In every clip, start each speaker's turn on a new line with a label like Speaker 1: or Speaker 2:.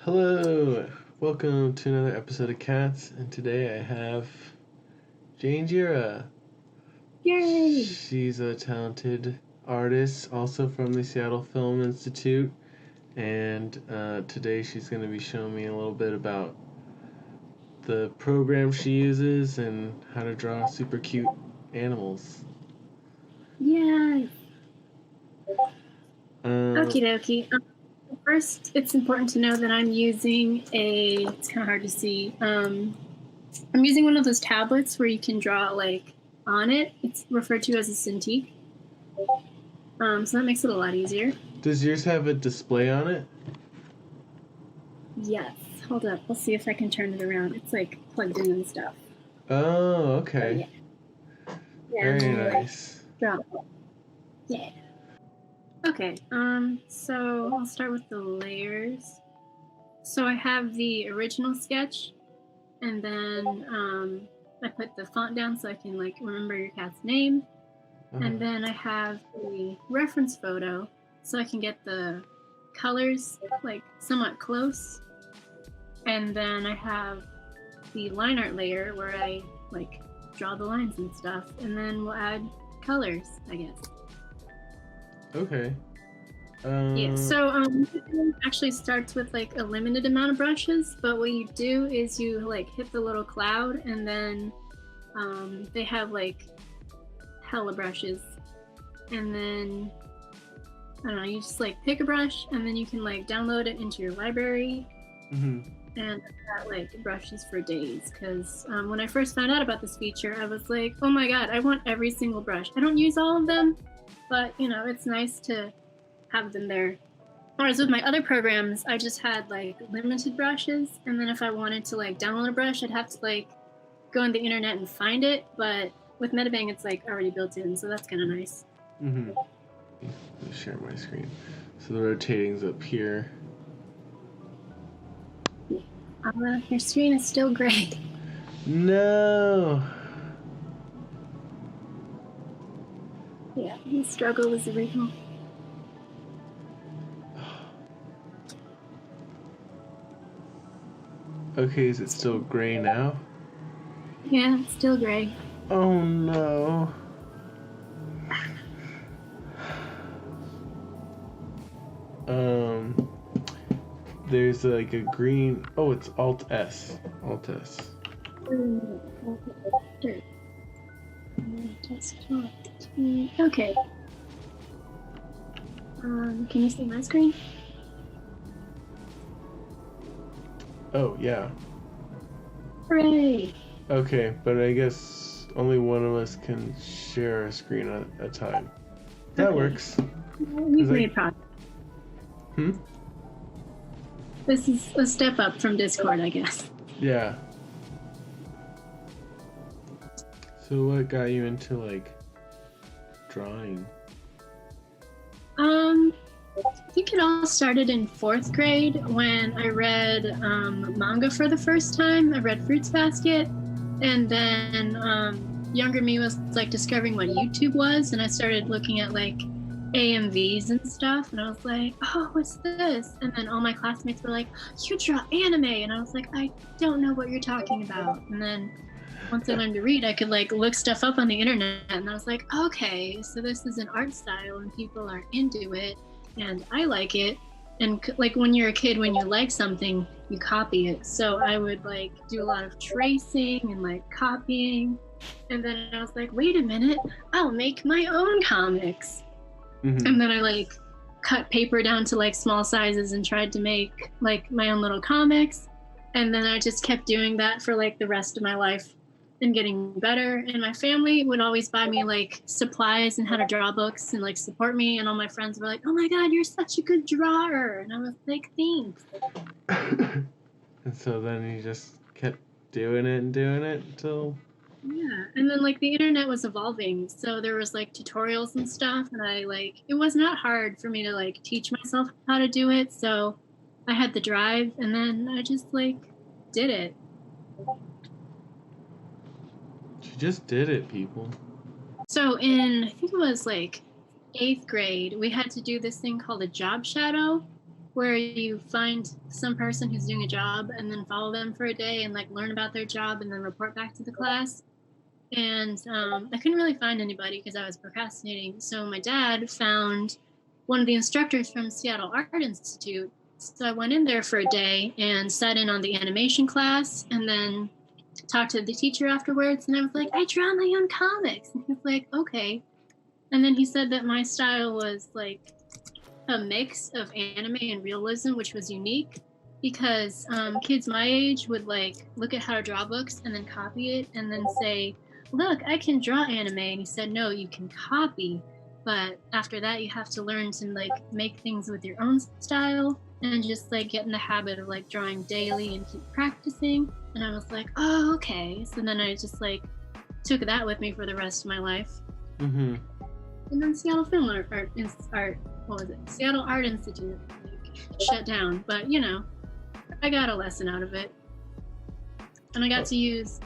Speaker 1: Hello, welcome to another episode of Cats, and today I have Janejira.
Speaker 2: Yay!
Speaker 1: She's a talented artist, also from the Seattle Film Institute, and today she's going to be showing me a little bit about the program she uses and how to draw super cute animals.
Speaker 2: Yay! Okie dokie. First, it's important to know that I'm using it's kind of hard to see. I'm using one of those tablets where you can draw like on it. It's referred to as a Cintiq. So that makes it a lot easier.
Speaker 1: Does yours have a display on it?
Speaker 2: Yes. Hold up. We'll see if I can turn it around. It's like plugged in and stuff.
Speaker 1: Oh, okay.
Speaker 2: Yeah.
Speaker 1: Very nice.
Speaker 2: Draw. Yeah. Okay, so I'll start with the layers. So I have the original sketch, and then I put the font down so I can like remember your cat's name. And then I have the reference photo so I can get the colors like somewhat close. And then I have the line art layer where I like draw the lines and stuff, and then we'll add colors, I guess.
Speaker 1: Okay.
Speaker 2: Yeah, so it actually starts with like a limited amount of brushes, but what you do is you like hit the little cloud, and then they have like hella brushes, and then I don't know, you just like pick a brush, and then you can like download it into your library. And I've got like brushes for days, because when I first found out about this feature, I was like, oh my god, I want every single brush. I don't use all of them, but you know, it's nice to have them there. Whereas with my other programs, I just had like limited brushes, and then if I wanted to like download a brush, I'd have to like go on the internet and find it. But with Metabang, it's like already built in, so that's kind of nice.
Speaker 1: Let me share my screen. So the rotating's up here.
Speaker 2: Your screen is still gray.
Speaker 1: No.
Speaker 2: Yeah, the struggle was real.
Speaker 1: Okay, is it still gray now?
Speaker 2: Yeah, it's still gray.
Speaker 1: Oh no. There's like a green. Oh, it's Alt S. Alt S.
Speaker 2: Okay. Can you see my screen?
Speaker 1: Oh, yeah.
Speaker 2: Hooray!
Speaker 1: Okay, but I guess only one of us can share a screen at a time. That works.
Speaker 2: We've made progress. This is a step up from Discord, I guess.
Speaker 1: Yeah. So what got you into, like, drawing?
Speaker 2: I think it all started in 4th grade when I read manga for the first time. I read Fruits Basket, and then younger me was like discovering what YouTube was, and I started looking at like AMVs and stuff, and I was like, oh, what's this? And then all my classmates were like, you draw anime, and I was like, I don't know what you're talking about. And then once I learned to read, I could like look stuff up on the internet, and I was like, okay, so this is an art style and people are into it, and I like it. And like when you're a kid, when you like something, you copy it. So I would like do a lot of tracing and like copying, and then I was like, wait a minute, I'll make my own comics. And then I like cut paper down to like small sizes and tried to make like my own little comics, and then I just kept doing that for like the rest of my life and getting better. And my family would always buy me like supplies and how to draw books and like support me, and all my friends were like, oh my god, you're such a good drawer, and I was like, thanks.
Speaker 1: And so then you just kept doing it until...
Speaker 2: Yeah, and then like the internet was evolving, so there was like tutorials and stuff, and I like, it was not hard for me to like teach myself how to do it, so I had the drive, and then I just like did it.
Speaker 1: She just did it, people.
Speaker 2: So in, I think it was like 8th grade, we had to do this thing called a job shadow, where you find some person who's doing a job and then follow them for a day and like learn about their job and then report back to the class. And I couldn't really find anybody because I was procrastinating. So my dad found one of the instructors from Seattle Art Institute. So I went in there for a day and sat in on the animation class and then talked to the teacher afterwards. And I was like, I draw my own comics. And he was like, okay. And then he said that my style was like a mix of anime and realism, which was unique because kids my age would like look at how to draw books and then copy it and then say, look, I can draw anime. And he said, no, you can copy. But after that, you have to learn to like make things with your own style and just like get in the habit of like drawing daily and keep practicing. And I was like, oh, okay. So then I just like took that with me for the rest of my life.
Speaker 1: Mm-hmm.
Speaker 2: And then Seattle Seattle Art Institute like, shut down. But you know, I got a lesson out of it. And I got to use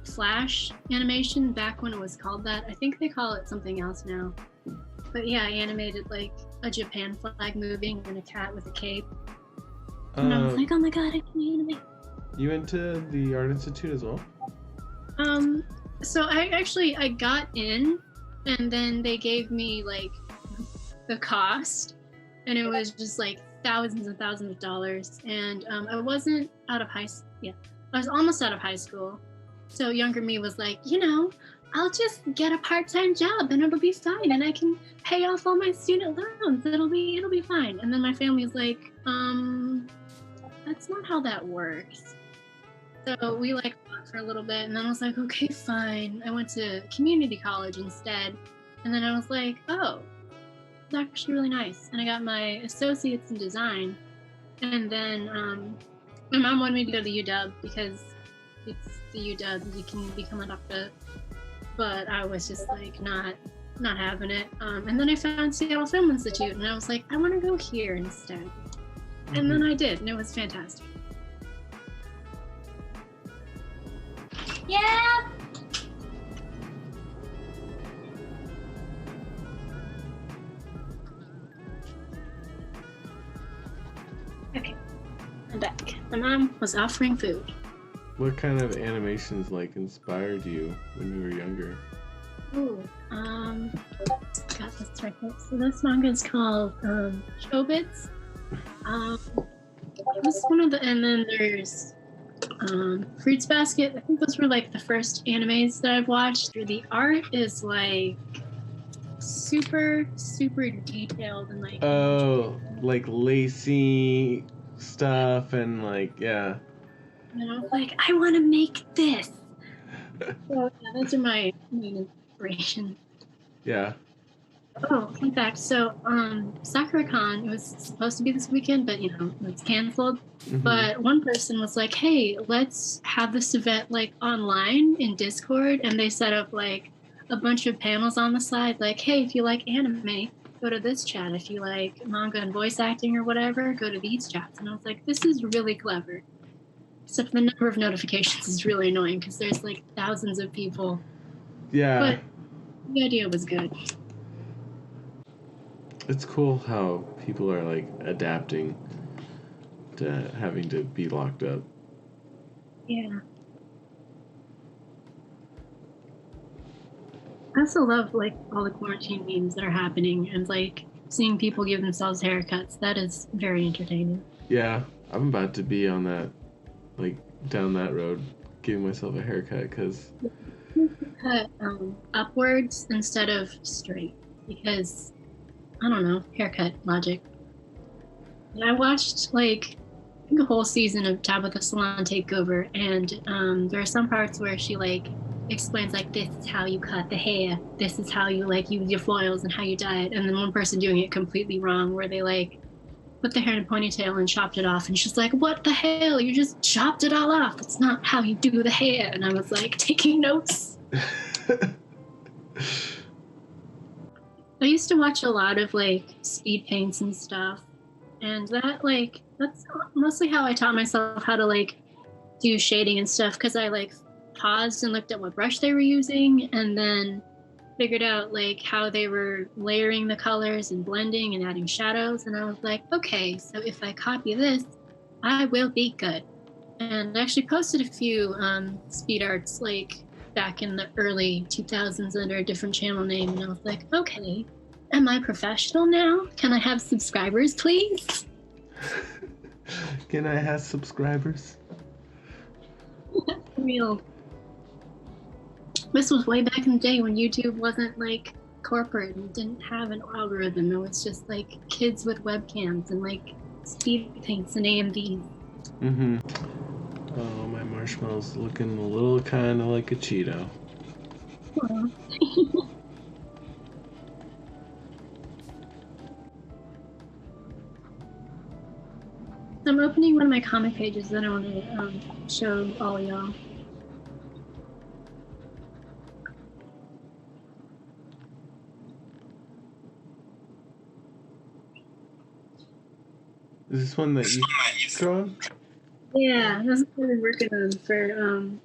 Speaker 2: Flash animation back when it was called that. I think they call it something else now. But yeah, I animated like a Japan flag moving and a cat with a cape. And I was like, oh my god, I can animate.
Speaker 1: You went to the Art Institute as well?
Speaker 2: So I got in and then they gave me like the cost and it was just like thousands and thousands of dollars. And I wasn't out of high school. Yeah. I was almost out of high school. So younger me was like, you know, I'll just get a part-time job and it'll be fine and I can pay off all my student loans. It'll be fine. And then my family was like, that's not how that works. So we like fought for a little bit and then I was like, okay, fine. I went to community college instead. And then I was like, oh, it's actually really nice. And I got my associates in design. And then my mom wanted me to go to UW because it's the UW, you can become a doctor. But I was just like not having it. And then I found Seattle Film Institute and I was like, I want to go here instead. Mm-hmm. And then I did, and it was fantastic. Yeah. Okay, I'm back. My mom was offering food.
Speaker 1: What kind of animations like inspired you when you were younger?
Speaker 2: Ooh, got this right here. So this manga is called Chobits. This is one of the, and then there's Fruits Basket. I think those were like the first animes that I've watched. The art is like super detailed and like
Speaker 1: like lacy stuff and like yeah.
Speaker 2: And I was like, I want to make this. So yeah, those are my main inspirations.
Speaker 1: Yeah.
Speaker 2: Oh, fun fact. So, SakuraCon, it was supposed to be this weekend, but you know, it's canceled. Mm-hmm. But one person was like, hey, let's have this event like online in Discord. And they set up like a bunch of panels on the side, like, hey, if you like anime, go to this chat. If you like manga and voice acting or whatever, go to these chats. And I was like, this is really clever. Except the number of notifications is really annoying because there's like thousands of people.
Speaker 1: Yeah.
Speaker 2: But the idea was good.
Speaker 1: It's cool how people are like adapting to having to be locked up.
Speaker 2: Yeah. I also love like all the quarantine memes that are happening and like seeing people give themselves haircuts. That is very entertaining.
Speaker 1: Yeah, I'm about to be on that, like down that road, giving myself a haircut because
Speaker 2: cut upwards instead of straight because I don't know, haircut logic. And I watched like I think a whole season of Tabitha Salon Takeover, and there are some parts where she like explains like this is how you cut the hair, this is how you like use your foils and how you dye it, and then one person doing it completely wrong where they like put the hair in a ponytail and chopped it off, and she's like, what the hell, you just chopped it all off, that's not how you do the hair. And I was like taking notes. I used to watch a lot of like Speedpaints and stuff, and that like that's mostly how I taught myself how to like do shading and stuff, because I like paused and looked at what brush they were using, and then figured out like how they were layering the colors and blending and adding shadows, and I was like, okay, so if I copy this, I will be good. And I actually posted a few speed arts like back in the early 2000s under a different channel name, and I was like, okay, am I professional now? Can I have subscribers, please?
Speaker 1: Can I have subscribers?
Speaker 2: For real. This was way back in the day when YouTube wasn't like corporate and didn't have an algorithm. It was just like kids with webcams and like Speedpaints and AMVs.
Speaker 1: Mm-hmm. Oh, my marshmallow's looking a little kind of like a Cheeto.
Speaker 2: I'm opening one of my comic pages that I want to show all y'all.
Speaker 1: Is this one that you drawn?
Speaker 2: Yeah, that's what I've been working on for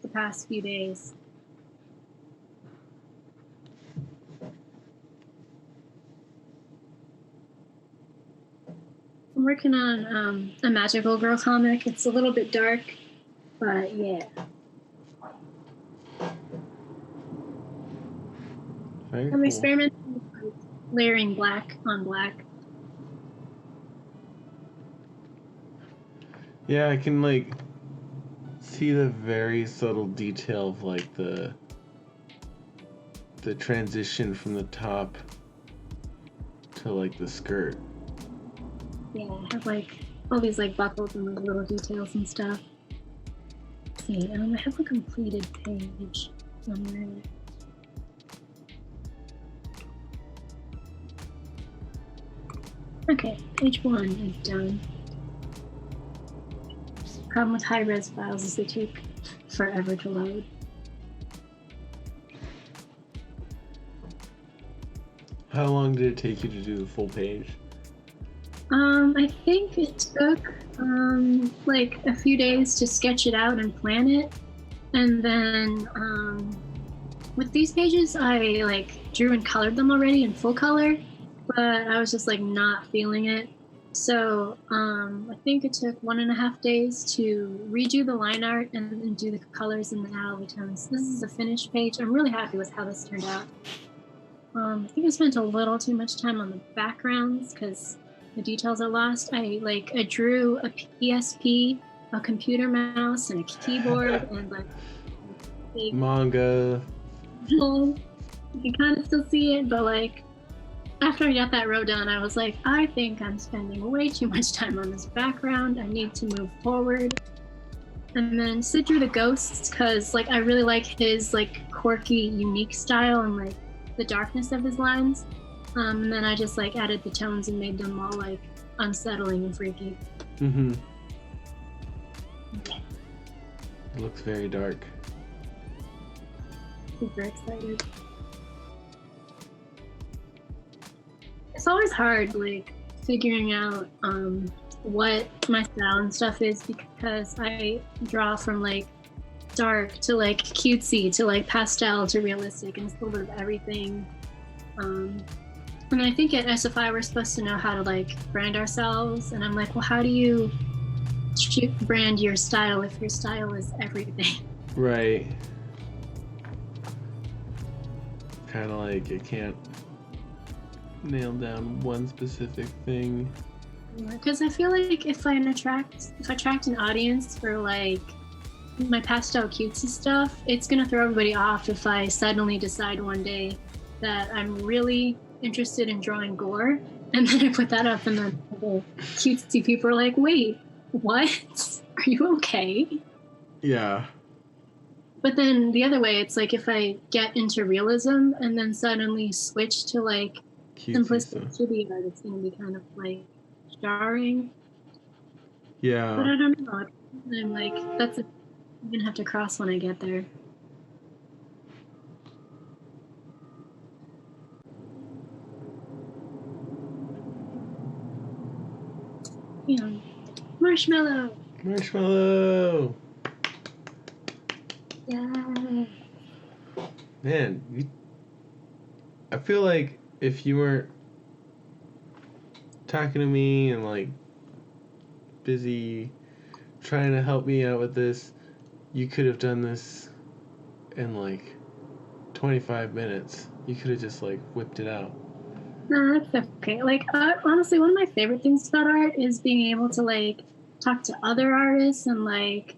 Speaker 2: the past few days. I'm working on a magical girl comic. It's a little bit dark, but yeah.
Speaker 1: Very
Speaker 2: I'm
Speaker 1: cool.
Speaker 2: experimenting with layering black on black.
Speaker 1: Yeah, I can like see the very subtle detail of like the transition from the top to like the skirt.
Speaker 2: Yeah, I have like all these like buckles and like little details and stuff. Let's see, I have a completed page somewhere. Okay, page 1 is done. Problem with high-res files is they take forever to load.
Speaker 1: How long did it take you to do the full page?
Speaker 2: I think it took like a few days to sketch it out and plan it, and then with these pages I like drew and colored them already in full color, but I was just like not feeling it. So I think it took 1.5 days to redo the line art and then do the colors in the alley tones. This is a finished page. I'm really happy with how this turned out. I think I spent a little too much time on the backgrounds because the details are lost. I drew a PSP, a computer mouse, and a keyboard, and like
Speaker 1: manga.
Speaker 2: You can kind of still see it, but like after I got that row done, I was like, I think I'm spending way too much time on this background. I need to move forward. And then Sid drew the ghosts because like I really like his like quirky, unique style and like the darkness of his lines. And then I just like added the tones and made them all like unsettling and freaky.
Speaker 1: Mm-hmm. It looks very dark.
Speaker 2: Super excited. It's always hard like figuring out what my style and stuff is because I draw from like dark to like cutesy to like pastel to realistic, and it's a little bit of everything. And I think at SFI we're supposed to know how to like brand ourselves, and I'm like, well, how do you brand your style if your style is everything?
Speaker 1: Right. Kind of like it can't nail down one specific thing.
Speaker 2: Because I feel like if I attract an audience for like my pastel cutesy stuff, it's gonna throw everybody off if I suddenly decide one day that I'm really interested in drawing gore, and then I put that up, and then the cutesy people are like, "Wait, what? Are you okay?"
Speaker 1: Yeah.
Speaker 2: But then the other way, it's like if I get into realism and then suddenly switch to like simplistic chibi art, it's gonna be kind of like jarring.
Speaker 1: Yeah.
Speaker 2: But I don't know. I'm like, I'm gonna have to cross when I get there. Yeah. Marshmallow!
Speaker 1: Marshmallow!
Speaker 2: Yeah.
Speaker 1: Man, I feel like if you weren't talking to me and like busy trying to help me out with this, you could have done this in like 25 minutes. You could have just like whipped it out.
Speaker 2: No, that's okay. Like, honestly, one of my favorite things about art is being able to like talk to other artists and like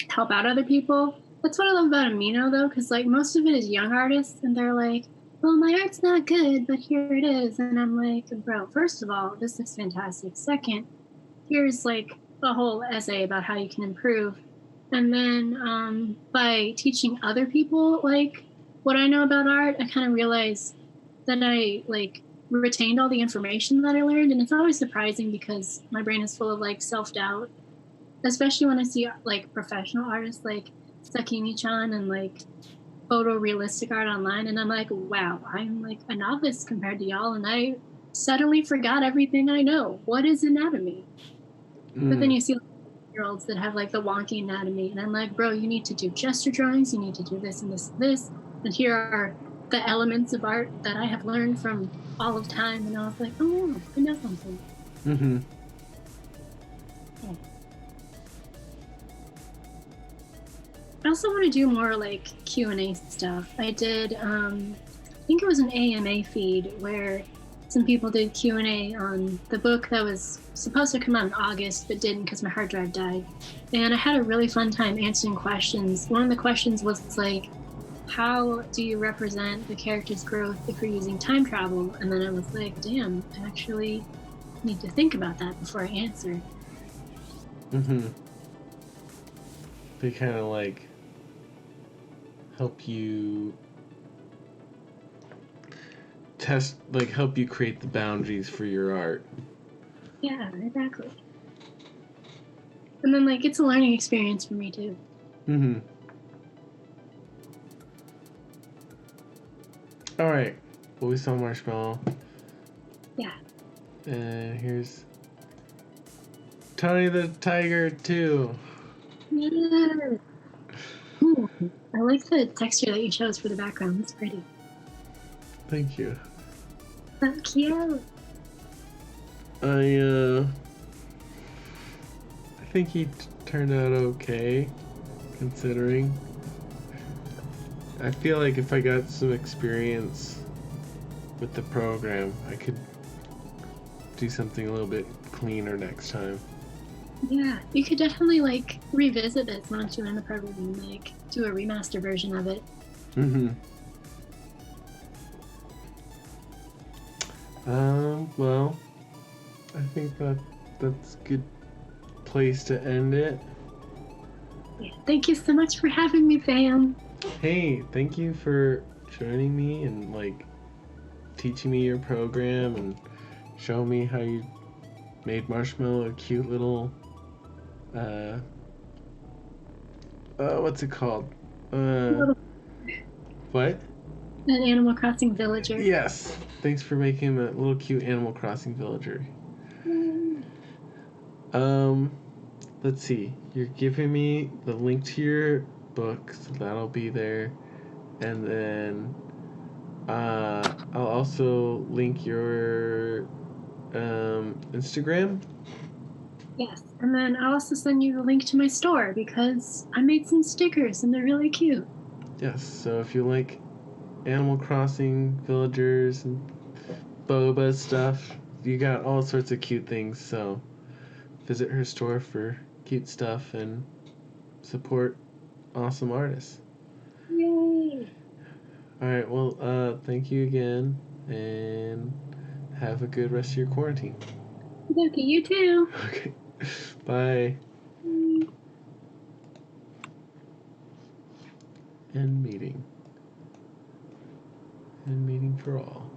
Speaker 2: help out other people. That's what I love about Amino, though, because like most of it is young artists, and they're like, "Well, my art's not good, but here it is," and I'm like, "Bro, first of all, this looks fantastic. Second, here's like a whole essay about how you can improve." And then by teaching other people like what I know about art, I kind of realize that I like retained all the information that I learned, and it's always surprising because my brain is full of like self-doubt, especially when I see like professional artists like Sakimi-chan and like photorealistic art online, and I'm like, wow, I'm like a novice compared to y'all, and I suddenly forgot everything I know. What is anatomy? But then you see like, year olds that have like the wonky anatomy, and I'm like, bro, you need to do gesture drawings, you need to do this and this and this, and here are the elements of art that I have learned from all of time. And I was like, oh, I know something.
Speaker 1: Mm-hmm.
Speaker 2: Yeah. I also want to do more like Q&A stuff. I did, I think it was an AMA feed where some people did Q&A on the book that was supposed to come out in August but didn't because my hard drive died. And I had a really fun time answering questions. One of the questions was like, how do you represent the character's growth if you're using time travel? And then I was like, damn, I actually need to think about that before I answer.
Speaker 1: Mm-hmm. They kind of like help you test, like help you create the boundaries for your art.
Speaker 2: Yeah, exactly. And then like it's a learning experience for me too.
Speaker 1: Mm-hmm. All right. Well, we saw Marshmallow.
Speaker 2: Yeah.
Speaker 1: And here's Tony the Tiger too.
Speaker 2: Yeah. Ooh, I like the texture that you chose for the background. It's pretty.
Speaker 1: Thank you.
Speaker 2: So cute.
Speaker 1: I think he turned out okay, considering. I feel like if I got some experience with the program, I could do something a little bit cleaner next time.
Speaker 2: Yeah, you could definitely like revisit this once you're in the program and like do a remaster version of it.
Speaker 1: Mm-hmm. Well, I think that's a good place to end it.
Speaker 2: Yeah, thank you so much for having me, fam.
Speaker 1: Hey, thank you for joining me and like teaching me your program and showing me how you made Marshmallow a cute little what's it called? What?
Speaker 2: An Animal Crossing villager.
Speaker 1: Yes. Thanks for making him a little cute Animal Crossing villager. Let's see. You're giving me the link to your book, so that'll be there. And then I'll also link your Instagram.
Speaker 2: Yes, and then I'll also send you the link to my store because I made some stickers and they're really cute.
Speaker 1: Yes, so if you like Animal Crossing villagers and boba stuff, you got all sorts of cute things, so visit her store for cute stuff and support awesome artists.
Speaker 2: Yay!
Speaker 1: Alright, well, thank you again, and have a good rest of your quarantine.
Speaker 2: Okay, you too.
Speaker 1: Okay, bye. End meeting. End meeting for all.